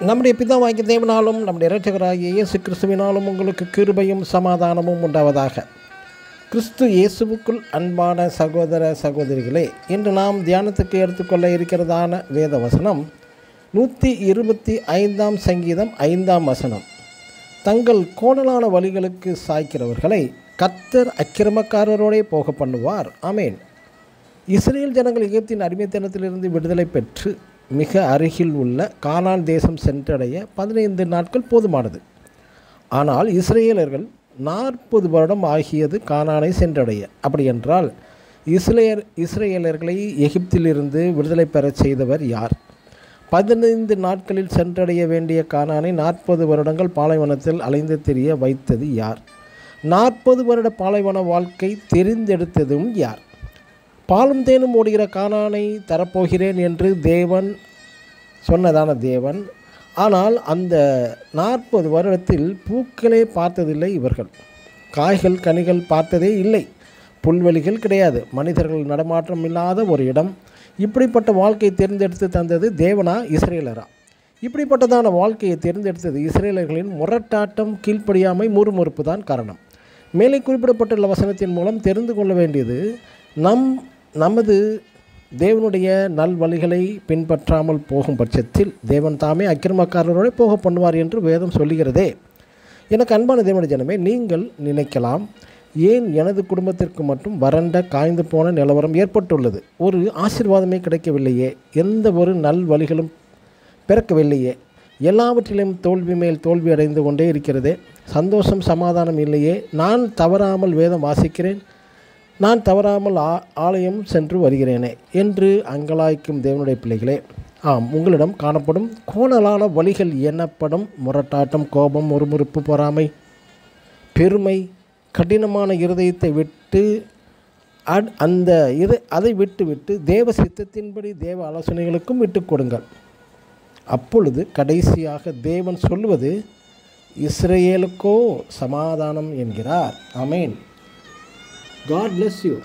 நம்முடைய பிதாவாகிய தேவனாலும் நம்முடைய இரட்சகராகிய இயேசு கிறிஸ்துவினாலும் உங்களுக்கு கிருபையும் சமாதானமும் உண்டாவதாக. கிறிஸ்து இயேசுவுக்குள் அன்பான சகோதர சகோதரிகளே, இன்று நாம் தியானத்துக்கு எடுத்துக்கொள்ள இருக்கிறதான வேத வசனம் 125 சங்கீதம் 5 வசனம். தங்கள் கோணலான வழிகளுக்கு சாய்க்கிறவர்களை கர்த்தர் அக்கிரமக்காரரோடே போக பண்ணுவார். ஆமேன். இஸ்ரேல் ஜனங்கள் எகிப்தின் அடிமைத்தனத்திலிருந்து விடுதலை பெற்று மிக அருகில் உள்ள கானான் தேசம் சென்றடைய 15 நாட்கள் போதுமானது. ஆனால் இஸ்ரேலர்கள் 40 வருடம் ஆகியது கானானை சென்றடைய. அப்படி என்றால் இஸ்ரேலர்களை எகிப்திலிருந்து விடுதலை பெறச் செய்தவர் யார்? 15 நாட்களில் சென்றடைய வேண்டிய கானானை 40 வருடங்கள் பாலைவனத்தில் அலைந்து திரிய வைத்தது யார்? 40 வருட பாலைவன வாழ்க்கை தெரிந்தெடுத்ததும் யார்? பாலும் தேனும் ஓடுகிற கானானை தரப்போகிறேன் என்று தேவன் சொன்னதான தேவன். ஆனால் அந்த 40 வருடத்தில் பூக்களே பார்த்ததில்லை இவர்கள். காய்கள் கனிகள் பார்த்ததே இல்லை. புல்வெளிகள் கிடையாது. மனிதர்கள் நடமாட்டம் இல்லாத ஒரு இடம். இப்படிப்பட்ட வாழ்க்கையை தேர்ந்தெடுத்து தந்தது தேவனா இஸ்ரேலரா? இப்படிப்பட்டதான வாழ்க்கையை தேர்ந்தெடுத்தது இஸ்ரேலர்களின் முரட்டாட்டம், கீழ்ப்படியாமை, முறுமுறுப்பு தான் காரணம். மேலே குறிப்பிடப்பட்டுள்ள வசனத்தின் மூலம் தெரிந்து கொள்ள வேண்டியது, நமது தேவனுடைய நல்வழிகளை பின்பற்றாமல் போகும் பட்சத்தில் தேவன் தாமே அக்கிரமக்காரரோடு போக பண்ணுவார் என்று வேதம் சொல்லுகிறதே. எனக்கு அன்பான தேவனுடைய ஜனமே, நீங்கள் நினைக்கலாம், ஏன் எனது குடும்பத்திற்கு மட்டும் வறண்ட காய்ந்து போன நிலவரம் ஏற்பட்டுள்ளது? ஒரு ஆசீர்வாதமே கிடைக்கவில்லையே, எந்த ஒரு நல்வழிகளும் பிறக்கவில்லையே, எல்லாவற்றிலும் தோல்வி மேல் தோல்வி அடைந்து கொண்டே இருக்கிறதே, சந்தோஷம் சமாதானம் இல்லையே, நான் தவறாமல் வேதம் வாசிக்கிறேன், நான் தவறாமல் ஆலயம் சென்று வருகிறேனே என்று அங்கலாய்க்கும் தேவனுடைய பிள்ளைகளே, ஆம், உங்களிடம் காணப்படும் கோணலான வழிகள் எனப்படும் முரட்டாட்டம், கோபம், முறுமுறுப்பு, பொறாமை, பெருமை, கடினமான இருதயத்தை விட்டு அதை விட்டு தேவ சித்தத்தின்படி தேவ ஆலோசனைகளுக்கும் விட்டு கொடுங்கள். அப்பொழுது கடைசியாக தேவன் சொல்வது, இஸ்ரவேலுக்கோ சமாதானம் என்கிறார். ஆமேன். God bless you.